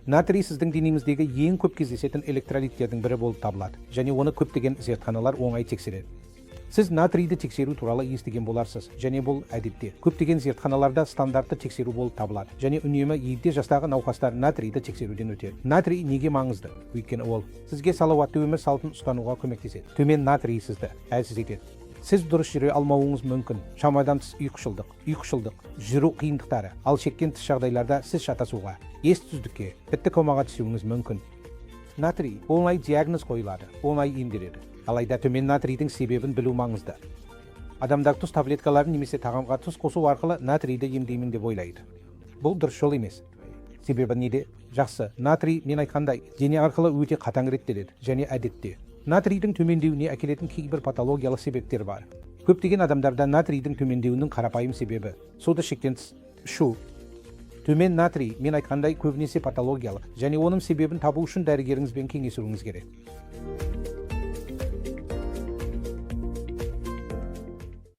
Натрий сіздің денеңіздегі ең көп кездесетін электролиттердің бірі болып табылады, және оны көптеген зертханалар оңай тексереді. Сіз натрийді тексеру туралы естіген боларсыз, және бұл әдетте көптеген зертханаларда стандартты тексеру болып табылады, және үнемі егде жастағы науқастар натрийді тексеруден өтеді. Натрий неге маңызды? Өйткені ол сізге салауатты өмір салтын ұстануға көмектеседі. Төмен натрий сізді әлсіз етеді. Сіз дұрыс жүре алмауыңыз мүмкін. Шамадан тыс ұйқышылдық, жүру қиындықтары, ал шеккен тыс жағдайларда сіз шатасуға, ес-түздікке, тіпті комаға түсуіңіз мүмкін. Натрий оңай диагноз қойылады, оңай емделеді. Алайда төмен натрийдің себебін білу маңызды. Адамдар тұз таблеткаларын немесе тағамға тұз қосу арқылы натрийді емдеймін деп ойлайды. Бұл дұрыс жол емес. Себебі неде? Жақсы, натрий мен айтқандай дене арқылы өте қатаң реттеледі, және әдетте натрийдің төмендеуіне әкелетін кейбір патологиялық себептер бар. Көптеген адамдарда натрийдің төмендеуінің қарапайым себебі суды шектен тыс ішу. Төмен натрий мен айтқандай көбінесе патологиялық, және оның себебін табу үшін дәрігеріңізбен кеңесуіңіз керек.